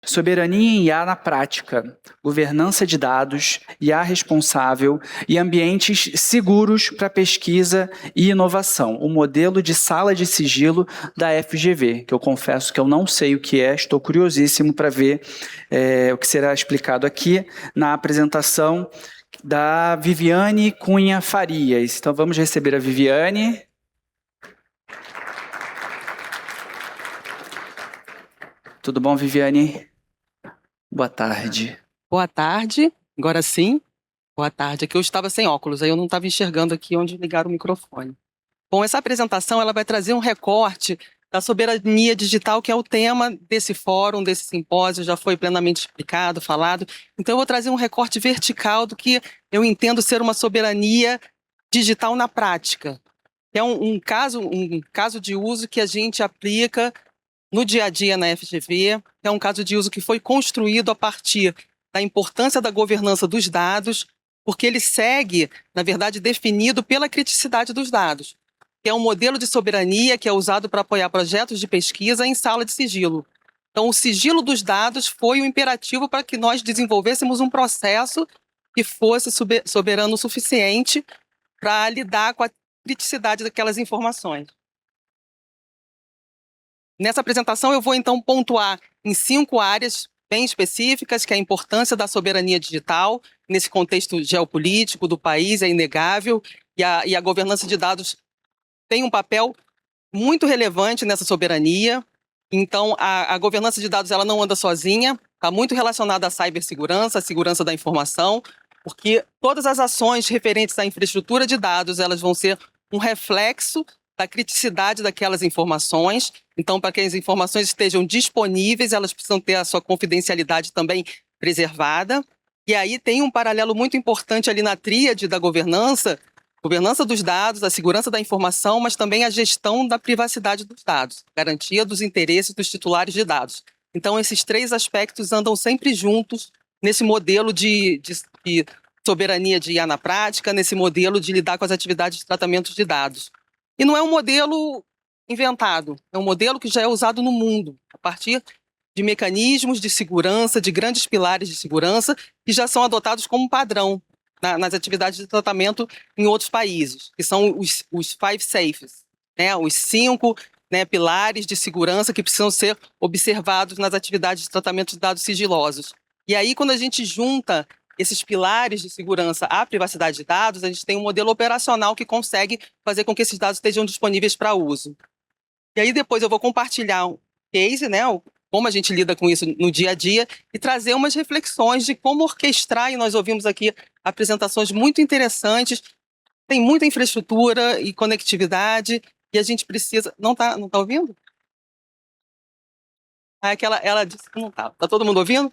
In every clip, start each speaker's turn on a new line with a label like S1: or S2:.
S1: Soberania em IA na prática, governança de dados, IA responsável e ambientes seguros para pesquisa e inovação. O modelo de sala de sigilo da FGV, que eu confesso que eu não sei o que é, estou curiosíssimo para ver o que será explicado aqui na apresentação da Viviane Cunha Farias. Então vamos receber a Viviane. Tudo bom, Viviane? Boa tarde.
S2: Boa tarde, agora sim. Boa tarde, aqui eu estava sem óculos, aí eu não estava enxergando aqui onde ligar o microfone. Bom, essa apresentação ela vai trazer um recorte da soberania digital, que é o tema desse fórum, desse simpósio, já foi plenamente explicado, falado. Então eu vou trazer um recorte vertical do que eu entendo ser uma soberania digital na prática. É um caso de uso que a gente aplica no dia a dia na FGV, é um caso de uso que foi construído a partir da importância da governança dos dados, porque ele segue, na verdade, definido pela criticidade dos dados, que é um modelo de soberania que é usado para apoiar projetos de pesquisa em sala de sigilo. Então, o sigilo dos dados foi o imperativo para que nós desenvolvêssemos um processo que fosse soberano o suficiente para lidar com a criticidade daquelas informações. Nessa apresentação eu vou então pontuar em 5 áreas bem específicas, que é a importância da soberania digital, nesse contexto geopolítico do país, é inegável, e a governança de dados tem um papel muito relevante nessa soberania. Então, a governança de dados ela não anda sozinha, está muito relacionada à cibersegurança, à segurança da informação, porque todas as ações referentes à infraestrutura de dados elas vão ser um reflexo da criticidade daquelas informações. Então, para que as informações estejam disponíveis, elas precisam ter a sua confidencialidade também preservada. E aí tem um paralelo muito importante ali na tríade da governança dos dados, a segurança da informação, mas também a gestão da privacidade dos dados, garantia dos interesses dos titulares de dados. Então, esses 3 aspectos andam sempre juntos nesse modelo de soberania de IA na prática, nesse modelo de lidar com as atividades de tratamento de dados. E não é um modelo inventado, é um modelo que já é usado no mundo, a partir de mecanismos de segurança, de grandes pilares de segurança, que já são adotados como padrão nas atividades de tratamento em outros países, que são os 5 safes, né? Os 5 pilares de segurança que precisam ser observados nas atividades de tratamento de dados sigilosos. E aí, quando a gente junta esses pilares de segurança à privacidade de dados, a gente tem um modelo operacional que consegue fazer com que esses dados estejam disponíveis para uso. E aí depois eu vou compartilhar um case, como a gente lida com isso no dia a dia, e trazer umas reflexões de como orquestrar, e nós ouvimos aqui apresentações muito interessantes, tem muita infraestrutura e conectividade, e a gente precisa... Não tá ouvindo? Ela disse que não tá. Tá todo mundo ouvindo?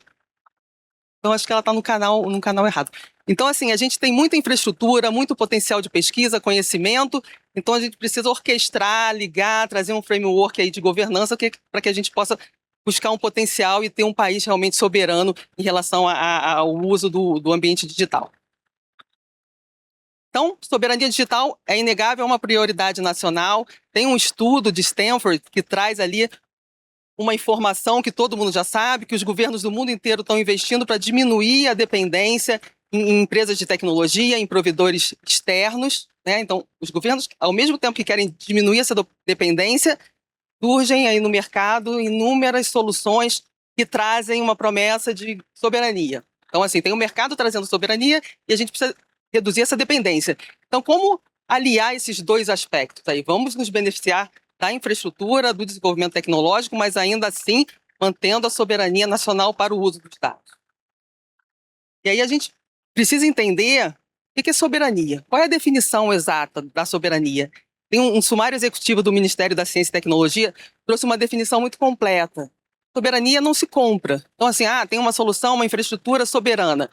S2: Então, acho que ela está no canal errado. Então, assim, a gente tem muita infraestrutura, muito potencial de pesquisa, conhecimento, então a gente precisa orquestrar, ligar, trazer um framework aí de governança para que a gente possa buscar um potencial e ter um país realmente soberano em relação ao uso do ambiente digital. Então, soberania digital é inegável, é uma prioridade nacional. Tem um estudo de Stanford que traz ali uma informação que todo mundo já sabe, que os governos do mundo inteiro estão investindo para diminuir a dependência em empresas de tecnologia, em provedores externos, né? Então, os governos, ao mesmo tempo que querem diminuir essa dependência, surgem aí no mercado inúmeras soluções que trazem uma promessa de soberania. Então, assim, tem o mercado trazendo soberania e a gente precisa reduzir essa dependência. Então, como aliar esses 2 aspectos aí? Vamos nos beneficiar da infraestrutura, do desenvolvimento tecnológico, mas ainda assim mantendo a soberania nacional para o uso dos dados. E aí a gente precisa entender o que é soberania. Qual é a definição exata da soberania? Tem um sumário executivo do Ministério da Ciência e Tecnologia que trouxe uma definição muito completa. Soberania não se compra. Então, assim, tem uma solução, uma infraestrutura soberana.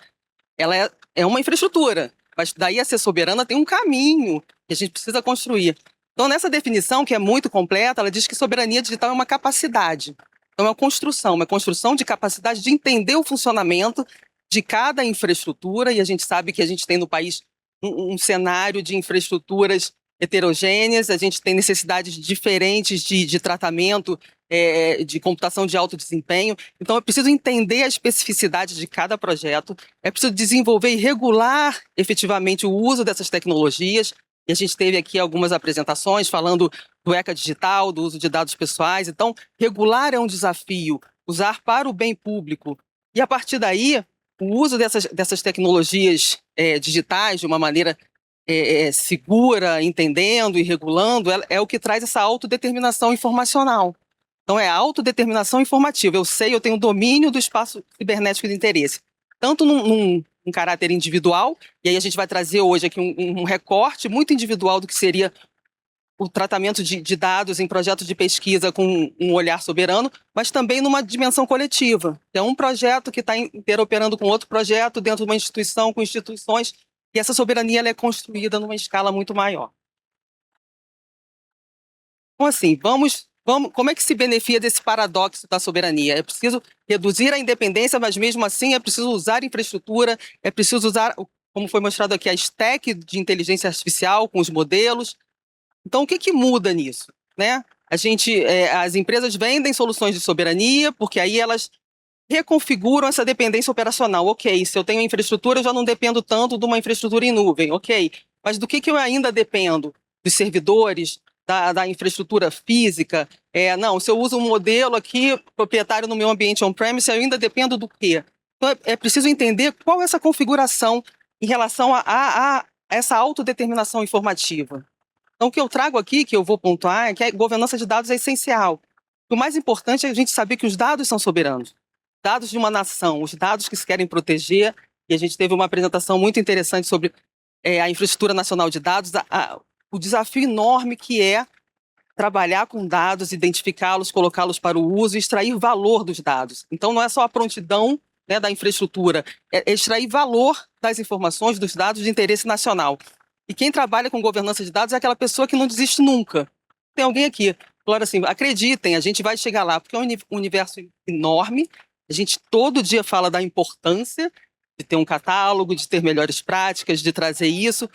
S2: Ela é uma infraestrutura, mas daí a ser soberana tem um caminho que a gente precisa construir. Então, nessa definição, que é muito completa, ela diz que soberania digital é uma capacidade. Então, é uma construção de capacidade de entender o funcionamento de cada infraestrutura, e a gente sabe que a gente tem no país um cenário de infraestruturas heterogêneas, a gente tem necessidades diferentes de tratamento, de computação de alto desempenho. Então, é preciso entender a especificidade de cada projeto, é preciso desenvolver e regular efetivamente o uso dessas tecnologias. E a gente teve aqui algumas apresentações falando do ECA digital, do uso de dados pessoais. Então, regular é um desafio, usar para o bem público. E, a partir daí, o uso dessas tecnologias digitais de uma maneira segura, entendendo e regulando, é o que traz essa autodeterminação informacional. Então, é a autodeterminação informativa. Eu tenho domínio do espaço cibernético de interesse, tanto num caráter individual, e aí a gente vai trazer hoje aqui um recorte muito individual do que seria o tratamento de dados em projetos de pesquisa com um olhar soberano, mas também numa dimensão coletiva. É um projeto que está interoperando com outro projeto dentro de uma instituição, com instituições, e essa soberania ela é construída numa escala muito maior. Então, assim, como é que se beneficia desse paradoxo da soberania? É preciso reduzir a independência, mas mesmo assim é preciso usar infraestrutura, é preciso usar, como foi mostrado aqui, a stack de inteligência artificial com os modelos. Então, o que muda nisso, né? As empresas vendem soluções de soberania, porque aí elas reconfiguram essa dependência operacional. Ok, se eu tenho infraestrutura, eu já não dependo tanto de uma infraestrutura em nuvem. Ok, mas do que eu ainda dependo? Dos servidores, da infraestrutura física? Não, se eu uso um modelo aqui, proprietário no meu ambiente on-premise, eu ainda dependo do quê? Então, é preciso entender qual é essa configuração em relação a essa autodeterminação informativa. Então, o que eu trago aqui, que eu vou pontuar, é que a governança de dados é essencial. O mais importante é a gente saber que os dados são soberanos. Dados de uma nação, os dados que se querem proteger, e a gente teve uma apresentação muito interessante sobre a infraestrutura nacional de dados, o desafio enorme que é trabalhar com dados, identificá-los, colocá-los para o uso e extrair valor dos dados. Então, não é só a prontidão, né, da infraestrutura, é extrair valor das informações, dos dados de interesse nacional. E quem trabalha com governança de dados é aquela pessoa que não desiste nunca. Tem alguém aqui, claro, assim, acreditem, a gente vai chegar lá, porque é um universo enorme, a gente todo dia fala da importância de ter um catálogo, de ter melhores práticas, de trazer isso.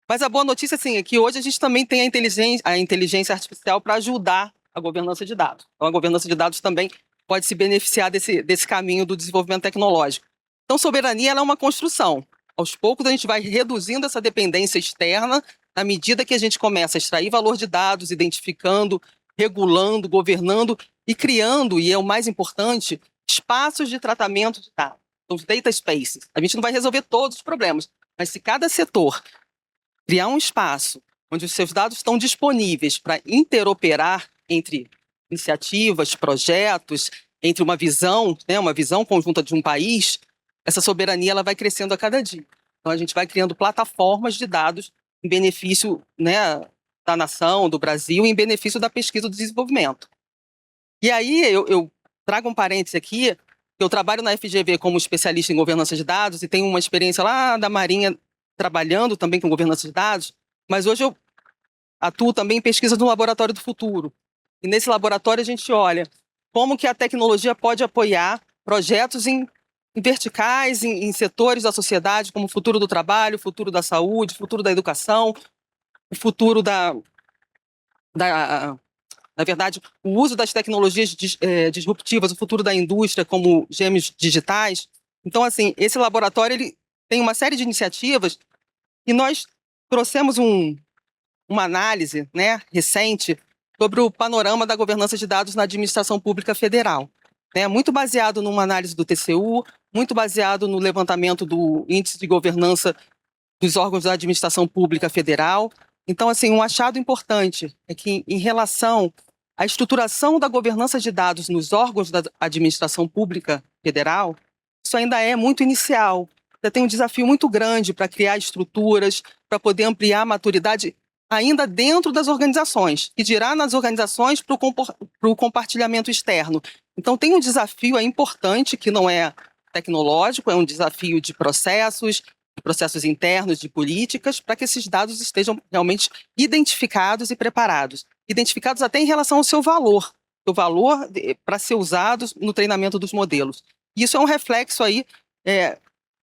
S2: Mas a boa notícia, assim, é que hoje a gente também tem a inteligência artificial para ajudar a governança de dados. Então, a governança de dados também pode se beneficiar desse caminho do desenvolvimento tecnológico. Então, soberania ela é uma construção. Aos poucos, a gente vai reduzindo essa dependência externa na medida que a gente começa a extrair valor de dados, identificando, regulando, governando e criando, e é o mais importante, espaços de tratamento de dados, os data spaces. A gente não vai resolver todos os problemas, mas se cada setor criar um espaço onde os seus dados estão disponíveis para interoperar entre iniciativas, projetos, entre uma visão, né, uma visão conjunta de um país, essa soberania ela vai crescendo a cada dia. Então, a gente vai criando plataformas de dados em benefício, né, da nação, do Brasil, em benefício da pesquisa e do desenvolvimento. E aí, eu trago um parêntese aqui, eu trabalho na FGV como especialista em governança de dados e tenho uma experiência lá da Marinha trabalhando também com governança de dados, mas hoje eu atuo também em pesquisa no Laboratório do Futuro. E nesse laboratório a gente olha como que a tecnologia pode apoiar projetos em verticais, em setores da sociedade, como o futuro do trabalho, o futuro da saúde, o futuro da educação, o futuro na verdade, o uso das tecnologias disruptivas, o futuro da indústria, como gêmeos digitais. Então, assim, esse laboratório ele tem uma série de iniciativas e nós trouxemos uma análise, né, recente sobre o panorama da governança de dados na administração pública federal. Muito baseado numa análise do TCU, muito baseado no levantamento do índice de governança dos órgãos da administração pública federal. Então, assim, um achado importante é que, em relação à estruturação da governança de dados nos órgãos da administração pública federal, isso ainda é muito inicial. Ainda tem um desafio muito grande para criar estruturas, para poder ampliar a maturidade ainda dentro das organizações, e dirá nas organizações para o compartilhamento externo. Então, tem um desafio importante que não é tecnológico, é um desafio de processos internos, de políticas, para que esses dados estejam realmente identificados e preparados. Identificados até em relação ao seu valor para ser usados no treinamento dos modelos. Isso é um reflexo aí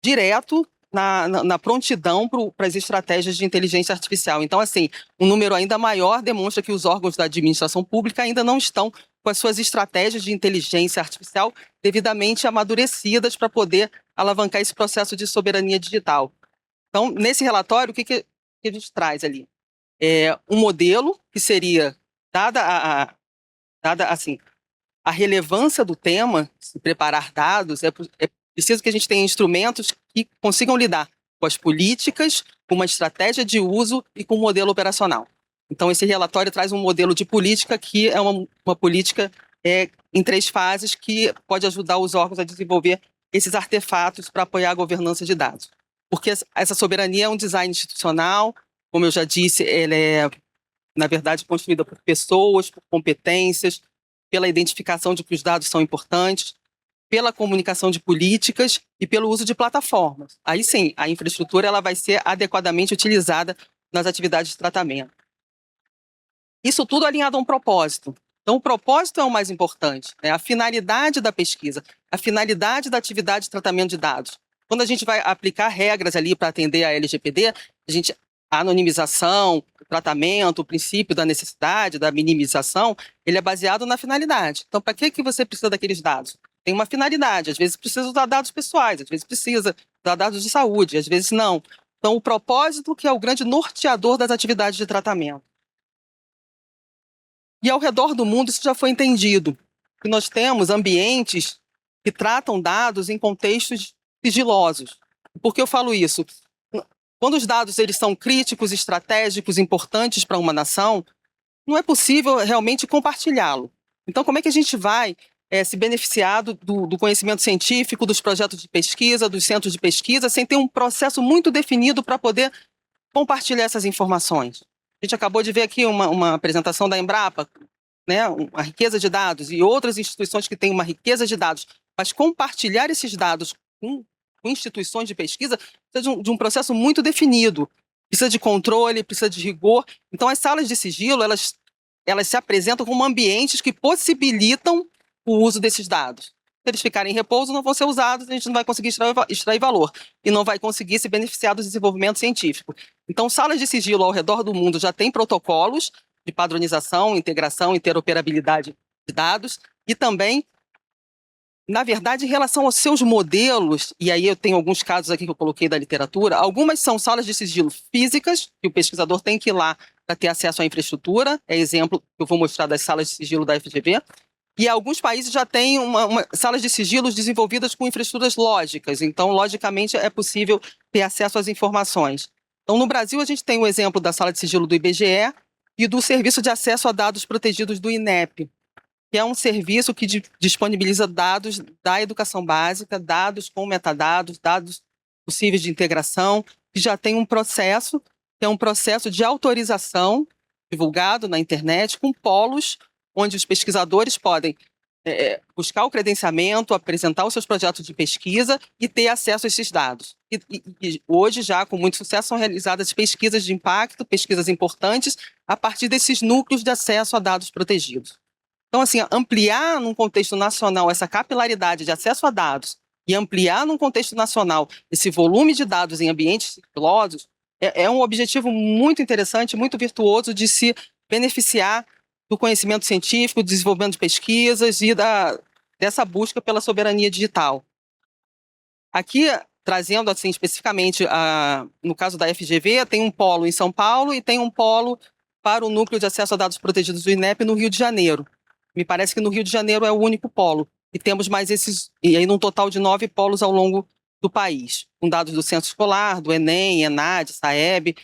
S2: direto na prontidão para as estratégias de inteligência artificial. Então, assim, um número ainda maior demonstra que os órgãos da administração pública ainda não estão com as suas estratégias de inteligência artificial devidamente amadurecidas para poder alavancar esse processo de soberania digital. Então, nesse relatório, o que a gente traz ali? Um modelo que seria, dada assim, a relevância do tema, se preparar dados, é preciso que a gente tenha instrumentos que consigam lidar com as políticas, com uma estratégia de uso e com um modelo operacional. Então, esse relatório traz um modelo de política que é uma política em 3 fases que pode ajudar os órgãos a desenvolver esses artefatos para apoiar a governança de dados. Porque essa soberania é um design institucional, como eu já disse, ela é, na verdade, construída por pessoas, por competências, pela identificação de que os dados são importantes, pela comunicação de políticas e pelo uso de plataformas. Aí sim, a infraestrutura ela vai ser adequadamente utilizada nas atividades de tratamento. Isso tudo alinhado a um propósito. Então, o propósito é o mais importante, né? A finalidade da pesquisa, a finalidade da atividade de tratamento de dados. Quando a gente vai aplicar regras ali para atender a LGPD, a anonimização, o tratamento, o princípio da necessidade, da minimização, ele é baseado na finalidade. Então, para que você precisa daqueles dados? Tem uma finalidade, às vezes precisa usar dados pessoais, às vezes precisa usar dados de saúde, às vezes não. Então, o propósito que é o grande norteador das atividades de tratamento. E ao redor do mundo isso já foi entendido, que nós temos ambientes que tratam dados em contextos sigilosos. Por que eu falo isso? Quando os dados eles são críticos, estratégicos, importantes para uma nação, não é possível realmente compartilhá-lo. Então, como é que a gente vai se beneficiar do conhecimento científico, dos projetos de pesquisa, dos centros de pesquisa, sem ter um processo muito definido para poder compartilhar essas informações? A gente acabou de ver aqui uma apresentação da Embrapa, né, a riqueza de dados e outras instituições que têm uma riqueza de dados, mas compartilhar esses dados com instituições de pesquisa precisa de um processo muito definido, precisa de controle, precisa de rigor. Então, as salas de sigilo, elas se apresentam como ambientes que possibilitam o uso desses dados. Se eles ficarem em repouso, não vão ser usados, a gente não vai conseguir extrair valor e não vai conseguir se beneficiar do desenvolvimento científico. Então, salas de sigilo ao redor do mundo já têm protocolos de padronização, integração, interoperabilidade de dados e também, na verdade, em relação aos seus modelos, e aí eu tenho alguns casos aqui que eu coloquei da literatura, algumas são salas de sigilo físicas, que o pesquisador tem que ir lá para ter acesso à infraestrutura, é exemplo que eu vou mostrar das salas de sigilo da FGV, e alguns países já têm salas de sigilos desenvolvidas com infraestruturas lógicas, então, logicamente, é possível ter acesso às informações. Então, no Brasil, a gente tem o exemplo da sala de sigilo do IBGE e do Serviço de Acesso a Dados Protegidos do INEP, que é um serviço que disponibiliza dados da educação básica, dados com metadados, dados possíveis de integração, que já tem um processo, que é um processo de autorização divulgado na internet, com polos onde os pesquisadores podem buscar o credenciamento, apresentar os seus projetos de pesquisa e ter acesso a esses dados. E hoje, já com muito sucesso, são realizadas pesquisas de impacto, pesquisas importantes, a partir desses núcleos de acesso a dados protegidos. Então, assim, ampliar num contexto nacional essa capilaridade de acesso a dados e ampliar num contexto nacional esse volume de dados em ambientes sigilosos é um objetivo muito interessante, muito virtuoso de se beneficiar do conhecimento científico, do desenvolvimento de pesquisas e dessa busca pela soberania digital. Aqui, trazendo assim especificamente, no caso da FGV, tem um polo em São Paulo e tem um polo para o Núcleo de Acesso a Dados Protegidos do INEP no Rio de Janeiro. Me parece que no Rio de Janeiro é o único polo. E temos mais e aí num total de 9 polos ao longo do país, com dados do Censo Escolar, do Enem, ENAD, SAEB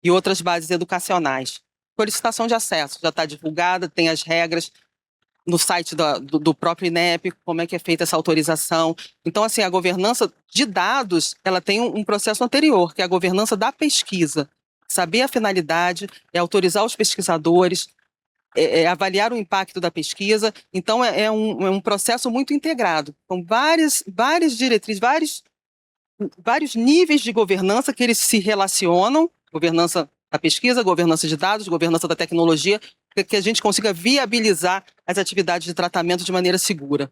S2: e outras bases educacionais. Solicitação de acesso já está divulgada, tem as regras no site do próprio INEP, como é que é feita essa autorização. Então, assim, a governança de dados, ela tem um processo anterior, que é a governança da pesquisa. Saber a finalidade, autorizar os pesquisadores, avaliar o impacto da pesquisa. Então, é um processo muito integrado. São várias diretrizes, vários níveis de governança que eles se relacionam, governança da pesquisa, governança de dados, governança da tecnologia, que a gente consiga viabilizar as atividades de tratamento de maneira segura.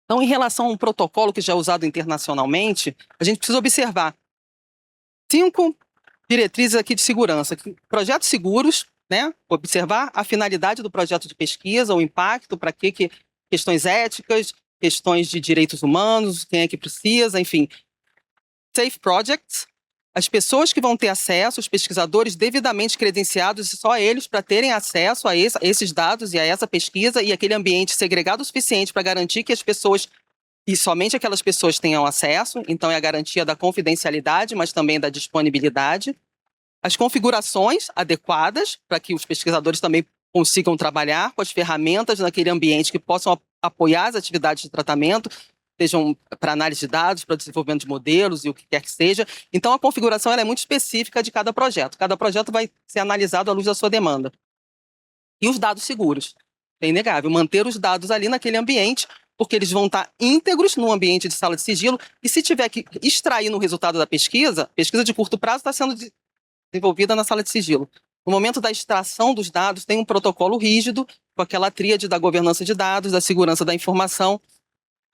S2: Então, em relação a um protocolo que já é usado internacionalmente, a gente precisa observar 5 diretrizes aqui de segurança. Projetos seguros, né? Observar a finalidade do projeto de pesquisa, o impacto, para que questões éticas, questões de direitos humanos, quem é que precisa, enfim. Safe projects, as pessoas que vão ter acesso, os pesquisadores devidamente credenciados, e só eles para terem acesso a esses dados e a essa pesquisa, e aquele ambiente segregado o suficiente para garantir que as pessoas, e somente aquelas pessoas, tenham acesso. Então é a garantia da confidencialidade, mas também da disponibilidade. As configurações adequadas para que os pesquisadores também consigam trabalhar com as ferramentas naquele ambiente que possam apoiar as atividades de tratamento, sejam para análise de dados, para desenvolvimento de modelos e o que quer que seja. Então, a configuração ela é muito específica de cada projeto. Cada projeto vai ser analisado à luz da sua demanda. E os dados seguros. É inegável manter os dados ali naquele ambiente, porque eles vão estar íntegros no ambiente de sala de sigilo, e se tiver que extrair no resultado da pesquisa de curto prazo está sendo desenvolvida na sala de sigilo. No momento da extração dos dados, tem um protocolo rígido, com aquela tríade da governança de dados, da segurança da informação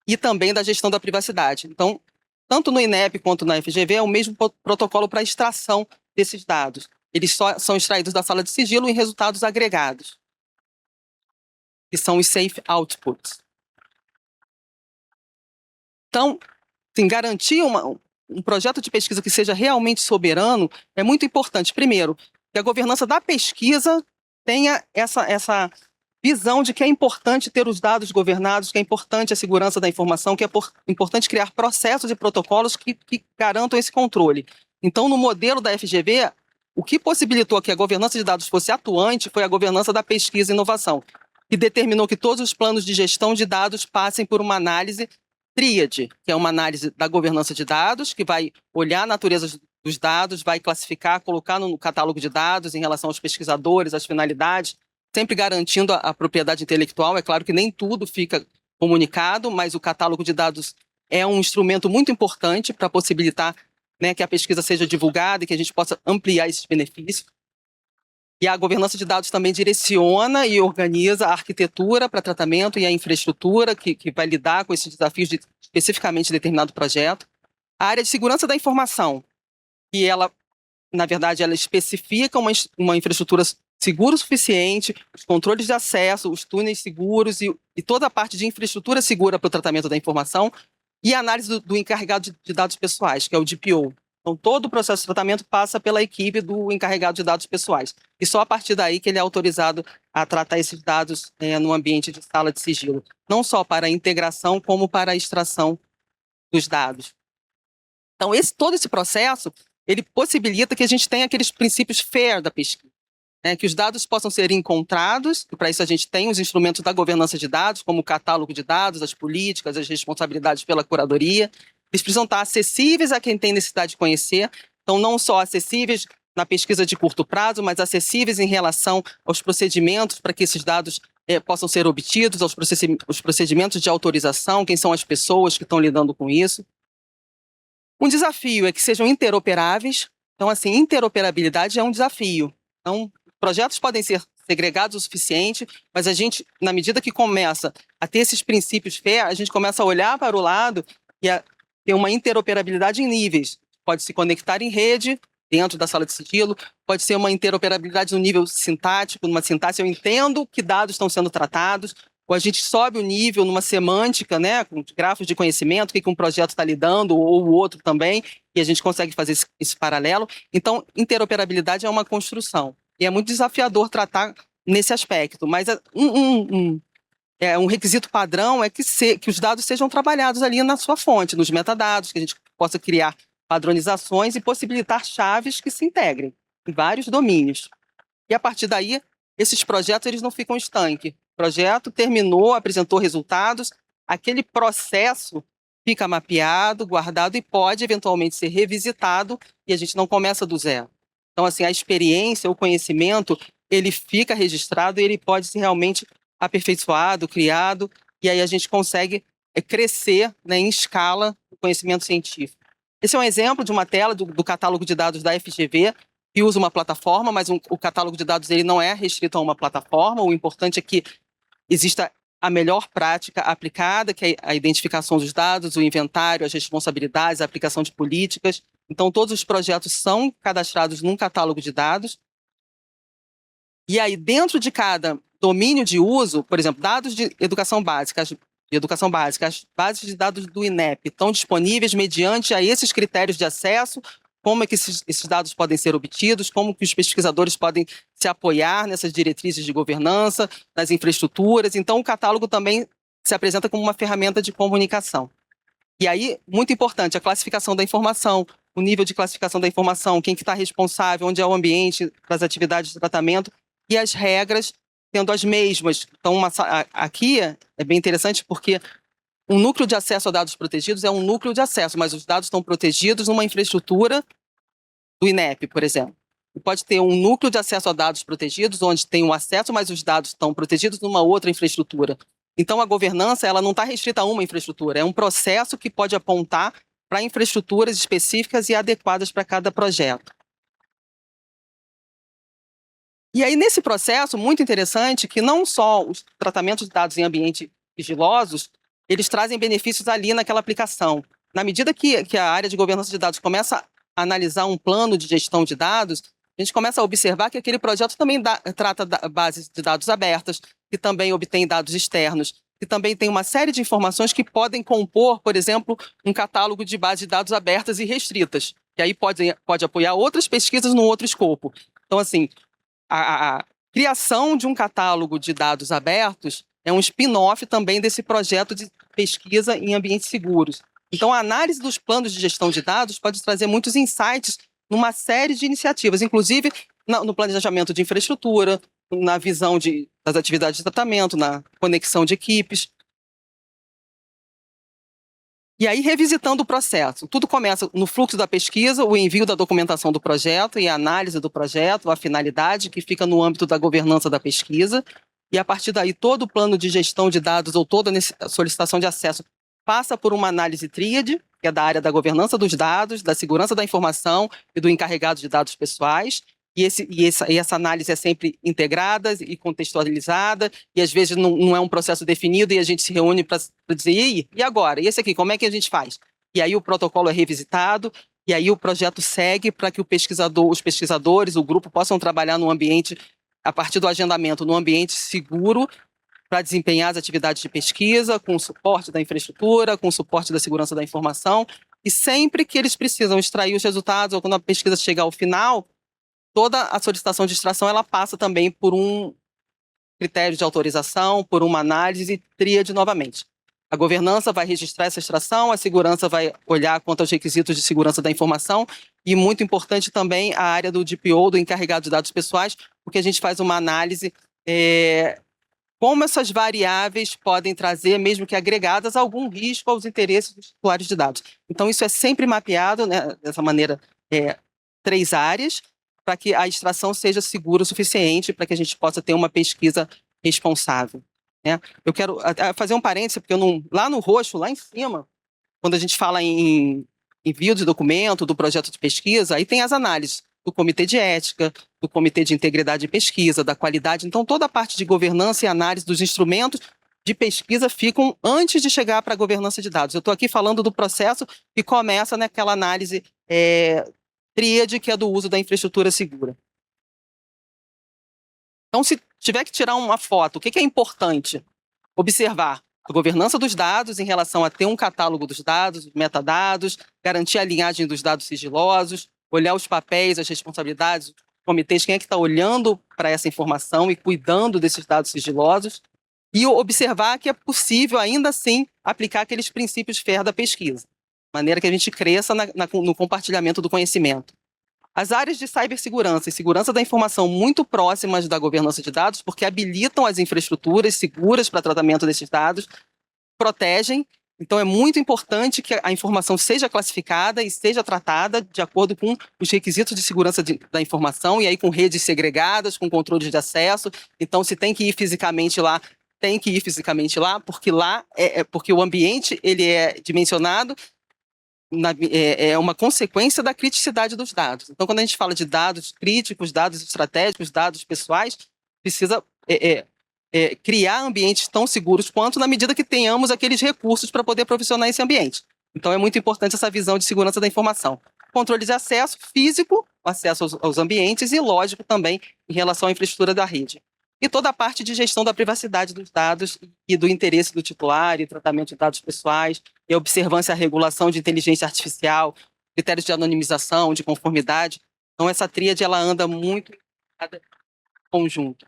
S2: e também da gestão da privacidade. Então, tanto no INEP quanto na FGV, é o mesmo protocolo para a extração desses dados. Eles só são extraídos da sala de sigilo em resultados agregados, que são os safe outputs. Então, assim, garantir um projeto de pesquisa que seja realmente soberano é muito importante. Primeiro, que a governança da pesquisa tenha essa visão de que é importante ter os dados governados, que é importante a segurança da informação, que é importante criar processos e protocolos que garantam esse controle. Então, no modelo da FGV, o que possibilitou que a governança de dados fosse atuante foi a governança da pesquisa e inovação, que determinou que todos os planos de gestão de dados passem por uma análise tríade, que é uma análise da governança de dados, que vai olhar a natureza dos dados, vai classificar, colocar no catálogo de dados em relação aos pesquisadores, às finalidades, sempre garantindo a propriedade intelectual. É claro que nem tudo fica comunicado, mas o catálogo de dados é um instrumento muito importante para possibilitar, né, que a pesquisa seja divulgada e que a gente possa ampliar esses benefícios. E a governança de dados também direciona e organiza a arquitetura para tratamento e a infraestrutura que vai lidar com esses desafios de especificamente determinado projeto. A área de segurança da informação, que ela, na verdade, ela especifica uma infraestrutura segura o suficiente, os controles de acesso, os túneis seguros e toda a parte de infraestrutura segura para o tratamento da informação, e a análise do encarregado de dados pessoais, que é o DPO. Então, todo o processo de tratamento passa pela equipe do encarregado de dados pessoais. E só a partir daí que ele é autorizado a tratar esses dados no ambiente de sala de sigilo. Não só para a integração, como para a extração dos dados. Então, todo esse processo, ele possibilita que a gente tenha aqueles princípios FAIR da pesquisa. Que os dados possam ser encontrados, e para isso a gente tem os instrumentos da governança de dados, como o catálogo de dados, as políticas, as responsabilidades pela curadoria. Eles precisam estar acessíveis a quem tem necessidade de conhecer, então não só acessíveis na pesquisa de curto prazo, mas acessíveis em relação aos procedimentos para que esses dados possam ser obtidos, os procedimentos de autorização, quem são as pessoas que estão lidando com isso. Um desafio é que sejam interoperáveis. Então, assim, interoperabilidade é um desafio. Então, projetos podem ser segregados o suficiente, mas a gente, na medida que começa a ter esses princípios FAIR, a gente começa a olhar para o lado e a ter uma interoperabilidade em níveis. Pode se conectar em rede, dentro da sala de sigilo, pode ser uma interoperabilidade no nível sintático, numa sintaxe, eu entendo que dados estão sendo tratados, ou a gente sobe o nível numa semântica, né, com grafos de conhecimento, o que um projeto está lidando, ou o outro também, e a gente consegue fazer esse paralelo. Então, interoperabilidade é uma construção. E é muito desafiador tratar nesse aspecto, mas um requisito padrão é que os dados sejam trabalhados ali na sua fonte, nos metadados, que a gente possa criar padronizações e possibilitar chaves que se integrem em vários domínios. E a partir daí, esses projetos eles não ficam estanques. O projeto terminou, apresentou resultados, aquele processo fica mapeado, guardado e pode eventualmente ser revisitado, e a gente não começa do zero. Então, assim, a experiência, o conhecimento, ele fica registrado e ele pode ser realmente aperfeiçoado, criado, e aí a gente consegue crescer, né, em escala o conhecimento científico. Esse é um exemplo de uma tela do catálogo de dados da FGV, que usa uma plataforma, mas o catálogo de dados ele não é restrito a uma plataforma. O importante é que exista a melhor prática aplicada, que é a identificação dos dados, o inventário, as responsabilidades, a aplicação de políticas. Então, todos os projetos são cadastrados num catálogo de dados. E aí, dentro de cada domínio de uso, por exemplo, dados de educação básica, as bases de dados do INEP estão disponíveis mediante a esses critérios de acesso, como é que esses dados podem ser obtidos, como que os pesquisadores podem se apoiar nessas diretrizes de governança, nas infraestruturas. Então, o catálogo também se apresenta como uma ferramenta de comunicação. E aí, muito importante, a classificação da informação, o nível de classificação da informação, quem que está responsável, onde é o ambiente para as atividades de tratamento e as regras tendo as mesmas. Então, aqui é bem interessante porque um núcleo de acesso a dados protegidos é um núcleo de acesso, mas os dados estão protegidos numa infraestrutura do INEP, por exemplo. E pode ter um núcleo de acesso a dados protegidos, onde tem o acesso, mas os dados estão protegidos numa outra infraestrutura. Então, a governança ela não está restrita a uma infraestrutura, é um processo que pode apontar para infraestruturas específicas e adequadas para cada projeto. E aí, nesse processo, muito interessante, que não só os tratamentos de dados em ambientes sigilosos, eles trazem benefícios ali naquela aplicação. Na medida que a área de governança de dados começa a analisar um plano de gestão de dados, a gente começa a observar que aquele projeto também trata bases de dados abertas, que também obtém dados externos, que também tem uma série de informações que podem compor, por exemplo, um catálogo de bases de dados abertas e restritas, que aí pode apoiar outras pesquisas num outro escopo. Então, assim, a criação de um catálogo de dados abertos é um spin-off também desse projeto de pesquisa em ambientes seguros. Então, a análise dos planos de gestão de dados pode trazer muitos insights numa série de iniciativas, inclusive no planejamento de infraestrutura, na visão das atividades de tratamento, na conexão de equipes. E aí, revisitando o processo, tudo começa no fluxo da pesquisa, o envio da documentação do projeto e a análise do projeto, a finalidade, que fica no âmbito da governança da pesquisa, e a partir daí todo o plano de gestão de dados ou toda a solicitação de acesso passa por uma análise tríade, que é da área da governança dos dados, da segurança da informação e do encarregado de dados pessoais, e essa análise é sempre integrada e contextualizada, e às vezes não é um processo definido e a gente se reúne para dizer, e agora? E esse aqui, como é que a gente faz? E aí o protocolo é revisitado, e aí o projeto segue para que os pesquisadores, o grupo, possam trabalhar no ambiente, a partir do agendamento, num ambiente seguro, para desempenhar as atividades de pesquisa, com o suporte da infraestrutura, com o suporte da segurança da informação, e sempre que eles precisam extrair os resultados, ou quando a pesquisa chega ao final, toda a solicitação de extração ela passa também por um critério de autorização, por uma análise e tríade novamente. A governança vai registrar essa extração, a segurança vai olhar quanto aos requisitos de segurança da informação e, muito importante também, a área do DPO, do encarregado de dados pessoais, porque a gente faz uma análise como essas variáveis podem trazer, mesmo que agregadas, algum risco aos interesses dos titulares de dados. Então, isso é sempre mapeado, né, dessa maneira, 3 áreas, para que a extração seja segura o suficiente para que a gente possa ter uma pesquisa responsável. Né? Eu quero fazer um parêntese, porque lá no roxo, lá em cima, quando a gente fala em envio de documento, do projeto de pesquisa, aí tem as análises do Comitê de Ética, do Comitê de Integridade de Pesquisa, da qualidade. Então, toda a parte de governança e análise dos instrumentos de pesquisa ficam antes de chegar para a governança de dados. Eu estou aqui falando do processo que começa naquela análise tríade, que é do uso da infraestrutura segura. Então, se tiver que tirar uma foto, o que é importante? Observar a governança dos dados em relação a ter um catálogo dos dados, metadados, garantir a linhagem dos dados sigilosos, olhar os papéis, as responsabilidades, os comitês, quem é que está olhando para essa informação e cuidando desses dados sigilosos, e observar que é possível, ainda assim, aplicar aqueles princípios FAIR da pesquisa, de maneira que a gente cresça no compartilhamento do conhecimento. As áreas de cibersegurança e segurança da informação muito próximas da governança de dados, porque habilitam as infraestruturas seguras para tratamento desses dados, protegem. Então, é muito importante que a informação seja classificada e seja tratada de acordo com os requisitos de segurança da informação, e aí com redes segregadas, com controles de acesso. Então, se tem que ir fisicamente lá, tem que ir fisicamente lá, porque o ambiente ele é dimensionado, é uma consequência da criticidade dos dados. Então, quando a gente fala de dados críticos, dados estratégicos, dados pessoais, precisa criar ambientes tão seguros quanto, na medida que tenhamos aqueles recursos para poder provisionar esse ambiente. Então, é muito importante essa visão de segurança da informação. Controle de acesso físico, acesso aos ambientes e, lógico, também em relação à infraestrutura da rede. E toda a parte de gestão da privacidade dos dados e do interesse do titular e tratamento de dados pessoais, e a observância à regulação de inteligência artificial, critérios de anonimização, de conformidade. Então, essa tríade ela anda muito em conjunto.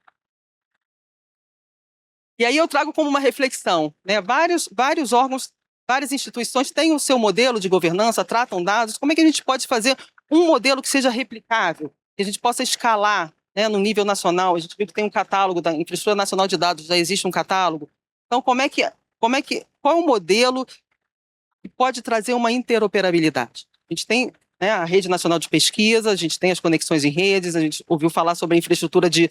S2: E aí eu trago como uma reflexão, né? Vários órgãos, várias instituições têm o seu modelo de governança, tratam dados. Como é que a gente pode fazer um modelo que seja replicável, que a gente possa escalar, né, no nível nacional? A gente viu que tem um catálogo da Infraestrutura Nacional de Dados, já existe um catálogo. Então, qual é o modelo que pode trazer uma interoperabilidade? A gente tem, né, a Rede Nacional de Pesquisa, a gente tem as conexões em redes, a gente ouviu falar sobre a infraestrutura de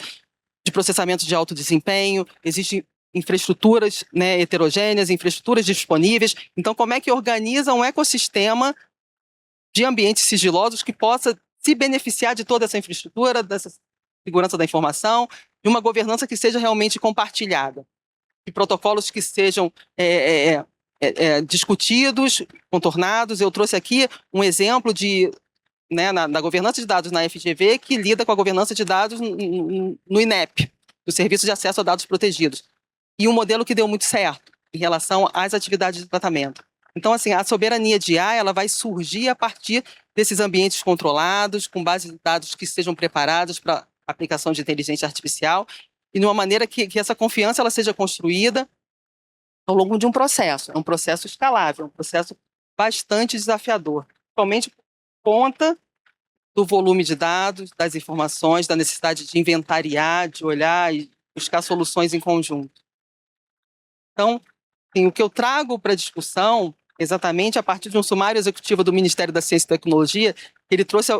S2: processamento de alto desempenho, existem infraestruturas, né, heterogêneas, infraestruturas disponíveis. Então, como é que organiza um ecossistema de ambientes sigilosos que possa se beneficiar de toda essa infraestrutura, dessa segurança da informação, de uma governança que seja realmente compartilhada, de protocolos que sejam discutidos, contornados? Eu trouxe aqui um exemplo de, né, na governança de dados na FGV, que lida com a governança de dados no INEP, do Serviço de Acesso a Dados Protegidos. E um modelo que deu muito certo em relação às atividades de tratamento. Então, assim, a soberania de IA ela vai surgir a partir desses ambientes controlados, com bases de dados que sejam preparados para aplicação de inteligência artificial, e de uma maneira que essa confiança ela seja construída ao longo de um processo. É um processo escalável, um processo bastante desafiador, principalmente por conta do volume de dados, das informações, da necessidade de inventariar, de olhar e buscar soluções em conjunto. Então, assim, o que eu trago para a discussão, exatamente a partir de um sumário executivo do Ministério da Ciência e Tecnologia, ele trouxe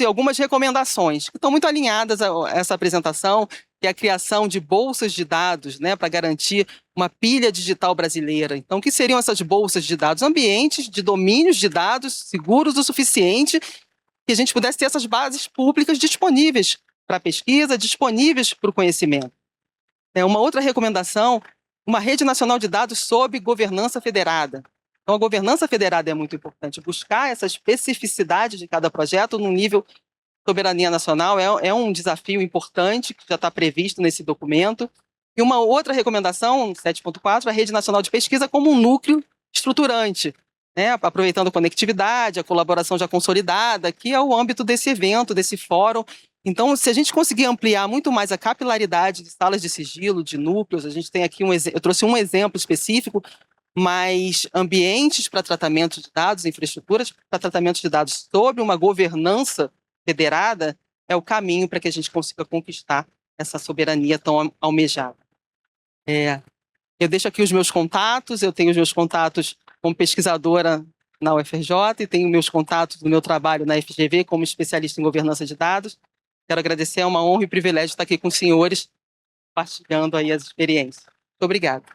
S2: algumas recomendações que estão muito alinhadas a essa apresentação, que é a criação de bolsas de dados, né, para garantir uma pilha digital brasileira. Então, o que seriam essas bolsas de dados? Ambientes de domínios de dados seguros o suficiente que a gente pudesse ter essas bases públicas disponíveis para a pesquisa, disponíveis para o conhecimento. Uma outra recomendação, uma rede nacional de dados sob governança federada. Então, a governança federada é muito importante. Buscar essa especificidade de cada projeto no nível soberania nacional é um desafio importante que já está previsto nesse documento. E uma outra recomendação, 7.4, a Rede Nacional de Pesquisa como um núcleo estruturante, né, aproveitando a conectividade, a colaboração já consolidada, que é o âmbito desse evento, desse fórum. Então, se a gente conseguir ampliar muito mais a capilaridade de salas de sigilo, de núcleos, a gente tem aqui eu trouxe um exemplo específico, mas ambientes para tratamento de dados, infraestruturas para tratamento de dados sob uma governança federada é o caminho para que a gente consiga conquistar essa soberania tão almejada. Eu deixo aqui os meus contatos, eu tenho os meus contatos como pesquisadora na UFRJ e tenho meus contatos do meu trabalho na FGV como especialista em governança de dados. Quero agradecer, é uma honra e privilégio estar aqui com os senhores, compartilhando aí as experiências. Muito obrigada.